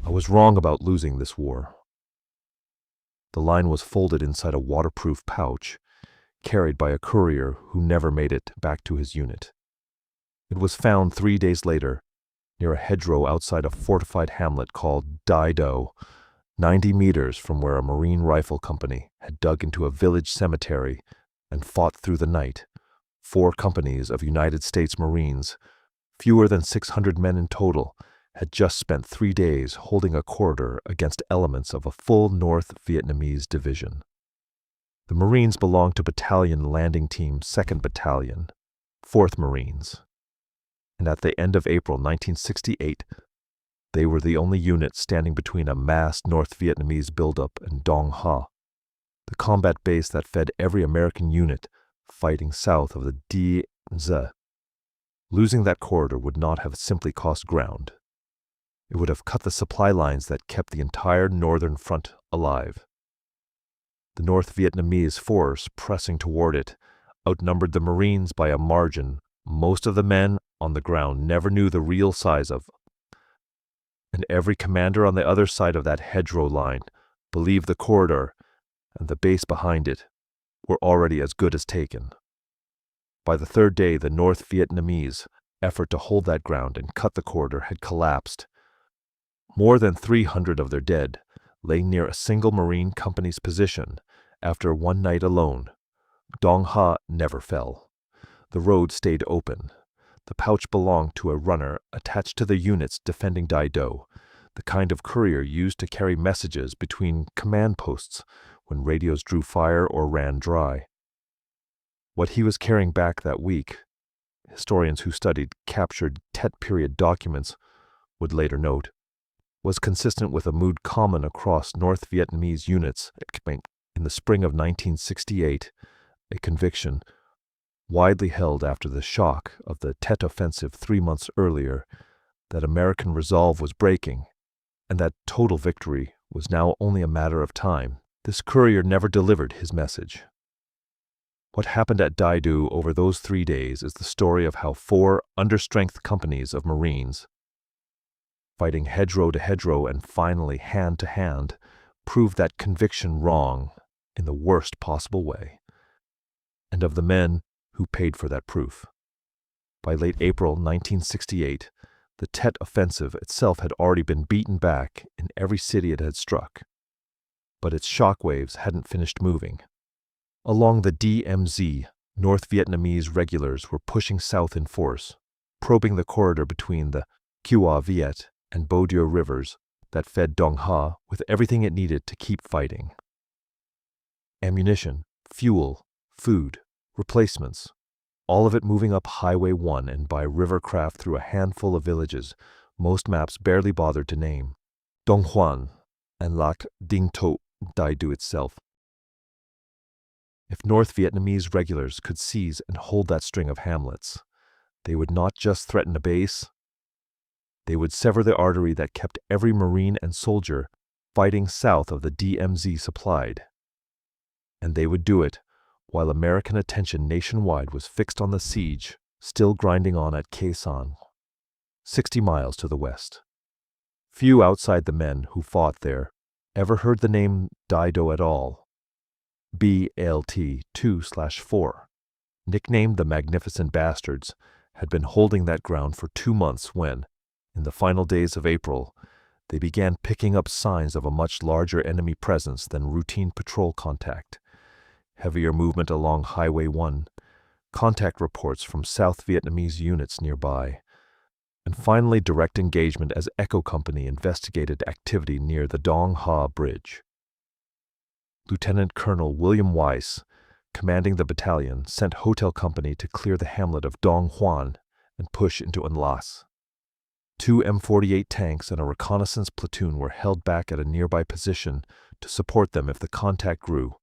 I was wrong about losing this war. The line was folded inside a waterproof pouch, carried by a courier who never made it back to his unit. It was found 3 days later, near a hedgerow outside a fortified hamlet called Dai Do, 90 meters from where a Marine rifle company had dug into a village cemetery and fought through the night. 4 companies of United States Marines, fewer than 600 men in total, had just spent 3 days holding a corridor against elements of a full North Vietnamese division. The Marines belonged to Battalion Landing Team 2nd Battalion, 4th Marines, and at the end of April 1968, they were the only unit standing between a massed North Vietnamese buildup and Dong Ha, the combat base that fed every American unit fighting south of the Dai Do. Losing that corridor would not have simply cost ground. It would have cut the supply lines that kept the entire northern front alive. The North Vietnamese force pressing toward it outnumbered the Marines by a margin most of the men on the ground never knew the real size of, and every commander on the other side of that hedgerow line believed the corridor and the base behind it were already as good as taken. By the 3rd day, the North Vietnamese effort to hold that ground and cut the corridor had collapsed. More than 300 of their dead lay near a single Marine company's position after one night alone. Dong Ha never fell. The road stayed open. The pouch belonged to a runner attached to the units defending Dai Do, the kind of courier used to carry messages between command posts when radios drew fire or ran dry. What he was carrying back that week, historians who studied captured Tet period documents would later note, was consistent with a mood common across North Vietnamese units in the spring of 1968, a conviction widely held after the shock of the Tet Offensive 3 months earlier that American resolve was breaking and that total victory was now only a matter of time. This courier never delivered his message. What happened at Dai Do over those 3 days is the story of how 4 understrength companies of Marines, fighting hedgerow to hedgerow and finally hand to hand, proved that conviction wrong in the worst possible way, and of the men who paid for that proof. By late April 1968, the Tet Offensive itself had already been beaten back in every city it had struck, but its shockwaves hadn't finished moving. Along the DMZ, North Vietnamese regulars were pushing south in force, probing the corridor between the Qua Viet and Bo Dio rivers that fed Dong Ha with everything it needed to keep fighting. Ammunition, fuel, food, replacements, all of it moving up Highway 1 and by river craft through a handful of villages most maps barely bothered to name, Dong Hoan and Lac Dinh To Dai Do itself. If North Vietnamese regulars could seize and hold that string of hamlets, they would not just threaten a base, they would sever the artery that kept every Marine and soldier fighting south of the DMZ supplied. And they would do it while American attention nationwide was fixed on the siege still grinding on at Khe Sanh, 60 miles to the west. Few outside the men who fought there ever heard the name Dai Do at all. BLT 2/4, nicknamed the Magnificent Bastards, had been holding that ground for 2 months when, in the final days of April, they began picking up signs of a much larger enemy presence than routine patrol contact, heavier movement along Highway 1, contact reports from South Vietnamese units nearby, and finally direct engagement as Echo Company investigated activity near the Dong Ha Bridge. Lieutenant Colonel William Weiss, commanding the battalion, sent Hotel Company to clear the hamlet of Dong Hoan and push into An Las. 2 M48 tanks and a reconnaissance platoon were held back at a nearby position to support them if the contact grew.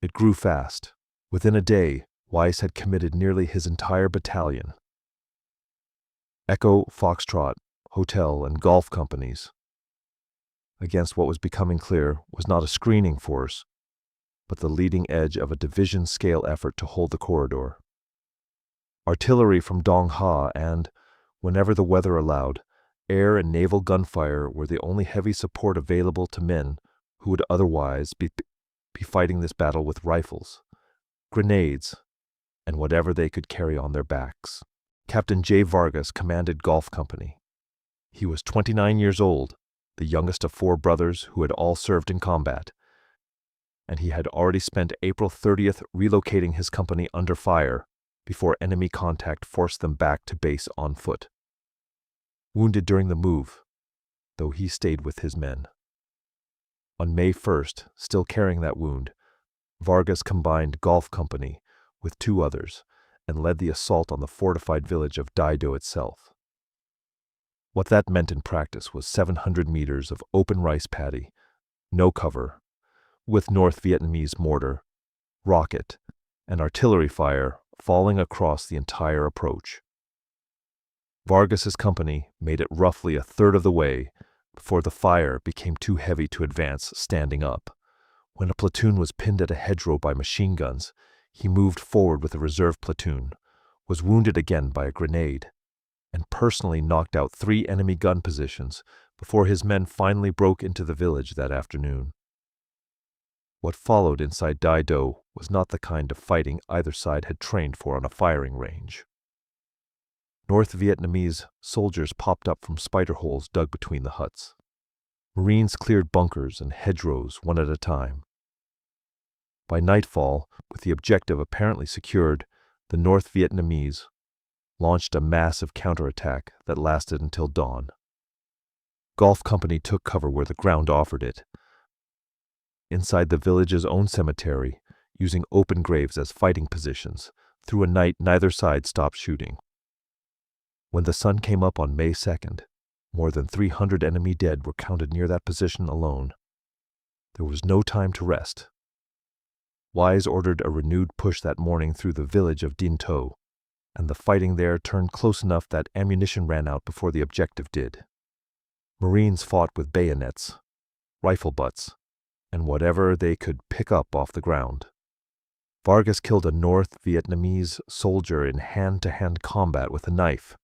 It grew fast. Within a day, Weiss had committed nearly his entire battalion. Echo, Foxtrot, Hotel, and Golf companies, against what was becoming clear was not a screening force, but the leading edge of a division-scale effort to hold the corridor. Artillery from Dong Ha and, whenever the weather allowed, air and naval gunfire were the only heavy support available to men who would otherwise be fighting this battle with rifles, grenades, and whatever they could carry on their backs. Captain J. Vargas commanded Golf Company. He was 29 years old, the youngest of 4 brothers who had all served in combat, and he had already spent April 30th relocating his company under fire before enemy contact forced them back to base on foot. Wounded during the move, though he stayed with his men. On May 1st, still carrying that wound, Vargas combined Golf Company with 2 others and led the assault on the fortified village of Dai Do itself. What that meant in practice was 700 meters of open rice paddy, no cover, with North Vietnamese mortar, rocket, and artillery fire falling across the entire approach. Vargas's company made it roughly a third of the way before the fire became too heavy to advance standing up. When a platoon was pinned at a hedgerow by machine guns, he moved forward with a reserve platoon, was wounded again by a grenade, and personally knocked out 3 enemy gun positions before his men finally broke into the village that afternoon. What followed inside Dai Do was not the kind of fighting either side had trained for on a firing range. North Vietnamese soldiers popped up from spider holes dug between the huts. Marines cleared bunkers and hedgerows one at a time. By nightfall, with the objective apparently secured, the North Vietnamese launched a massive counterattack that lasted until dawn. Golf Company took cover where the ground offered it, inside the village's own cemetery, using open graves as fighting positions. Through a night neither side stopped shooting. When the sun came up on May 2nd, more than 300 enemy dead were counted near that position alone. There was no time to rest. Wise ordered a renewed push that morning through the village of Dinh To, and the fighting there turned close enough that ammunition ran out before the objective did. Marines fought with bayonets, rifle butts, and whatever they could pick up off the ground. Vargas killed a North Vietnamese soldier in hand-to-hand combat with a knife.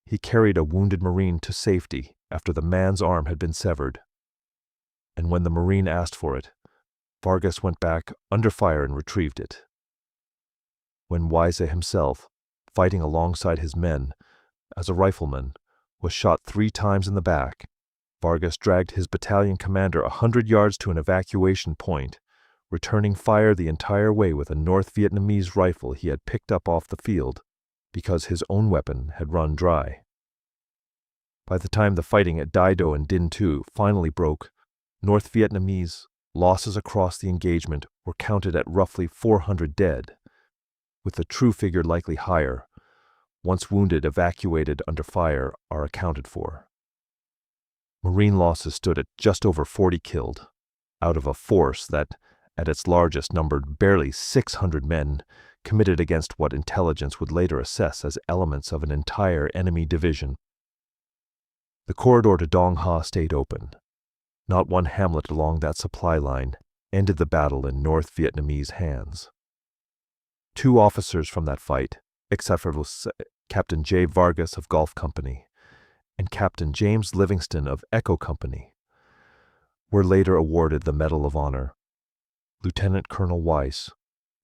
He carried a wounded Marine to safety after the man's arm had been severed. And when the Marine asked for it, Vargas went back under fire and retrieved it. When Wise himself, fighting alongside his men as a rifleman, was shot 3 times in the back, Vargas dragged his battalion commander 100 yards to an evacuation point, returning fire the entire way with a North Vietnamese rifle he had picked up off the field because his own weapon had run dry. By the time the fighting at Dai Do and Dinh To finally broke, North Vietnamese losses across the engagement were counted at roughly 400 dead, with the true figure likely higher, once wounded evacuated under fire are accounted for. Marine losses stood at just over 40 killed, out of a force that, at its largest, numbered barely 600 men committed against what intelligence would later assess as elements of an entire enemy division. The corridor to Dong Ha stayed open. Not one hamlet along that supply line ended the battle in North Vietnamese hands. 2 officers from that fight, except for Captain J. Vargas of Golf Company and Captain James Livingston of Echo Company, were later awarded the Medal of Honor. Lieutenant Colonel Weiss,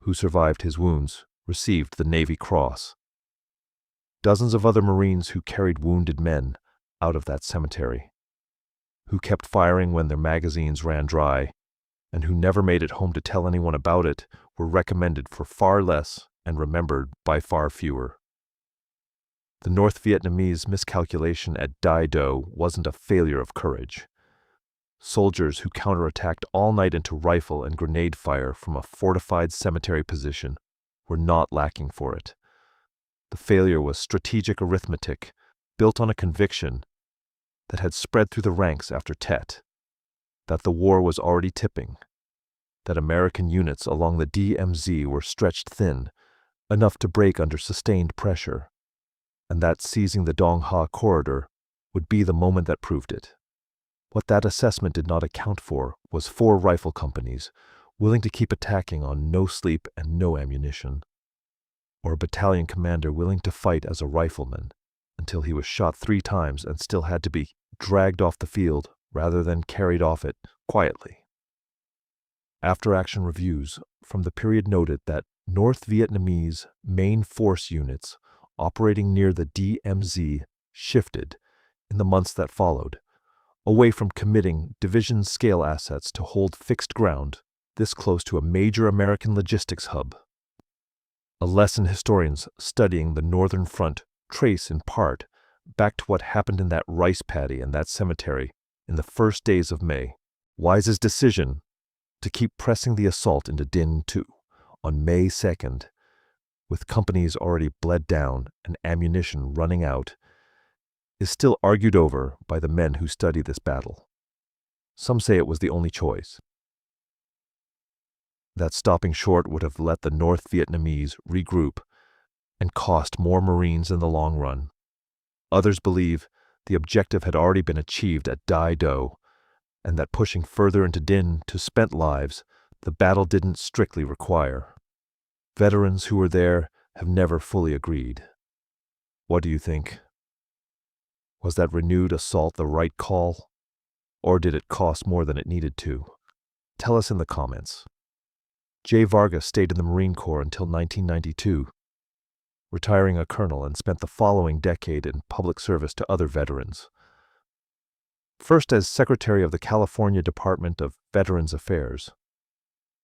who survived his wounds, received the Navy Cross. Dozens of other Marines who carried wounded men out of that cemetery, who kept firing when their magazines ran dry, and who never made it home to tell anyone about it, were recommended for far less and remembered by far fewer. The North Vietnamese miscalculation at Dai Do wasn't a failure of courage. Soldiers who counterattacked all night into rifle and grenade fire from a fortified cemetery position were not lacking for it. The failure was strategic arithmetic, built on a conviction that had spread through the ranks after Tet, that the war was already tipping, that American units along the DMZ were stretched thin, enough to break under sustained pressure, and that seizing the Dong Ha corridor would be the moment that proved it. What that assessment did not account for was 4 rifle companies willing to keep attacking on no sleep and no ammunition, or a battalion commander willing to fight as a rifleman until he was shot 3 times and still had to be dragged off the field rather than carried off it quietly. After-action reviews from the period noted that North Vietnamese main force units operating near the DMZ shifted, in the months that followed, away from committing division-scale assets to hold fixed ground this close to a major American logistics hub. A lesson historians studying the Northern Front trace in part back to what happened in that rice paddy and that cemetery in the first days of May. Wise's decision to keep pressing the assault into Dinh Tu on May 2nd, with companies already bled down and ammunition running out, is still argued over by the men who study this battle. Some say it was the only choice, that stopping short would have let the North Vietnamese regroup and cost more Marines in the long run. Others believe the objective had already been achieved at Dai Do, and that pushing further into Dinh to spent lives, the battle didn't strictly require. Veterans who were there have never fully agreed. What do you think? Was that renewed assault the right call? Or did it cost more than it needed to? Tell us in the comments. J. Vargas stayed in the Marine Corps until 1992, retiring a colonel, and spent the following decade in public service to other veterans. First as Secretary of the California Department of Veterans Affairs,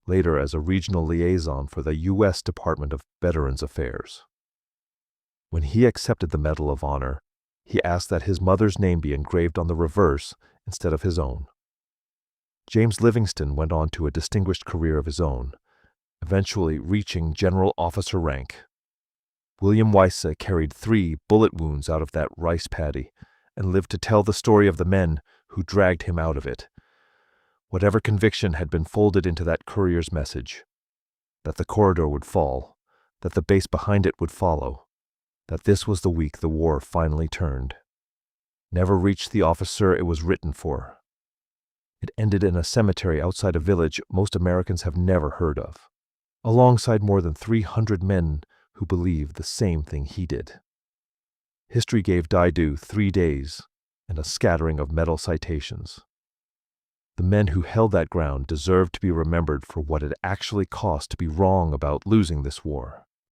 later as a regional liaison for the U.S. Department of Veterans Affairs. When he accepted the Medal of Honor, he asked that his mother's name be engraved on the reverse instead of his own. James Livingston went on to a distinguished career of his own, eventually reaching general officer rank. William Weisse carried 3 bullet wounds out of that rice paddy and lived to tell the story of the men who dragged him out of it. Whatever conviction had been folded into that courier's message, that the corridor would fall, that the base behind it would follow, that this was the week the war finally turned, never reached the officer it was written for. It ended in a cemetery outside a village most Americans have never heard of, alongside more than 300 men who believed the same thing he did. History gave Dai Do 3 days and a scattering of medal citations. The men who held that ground deserved to be remembered for what it actually cost to be wrong about losing this war.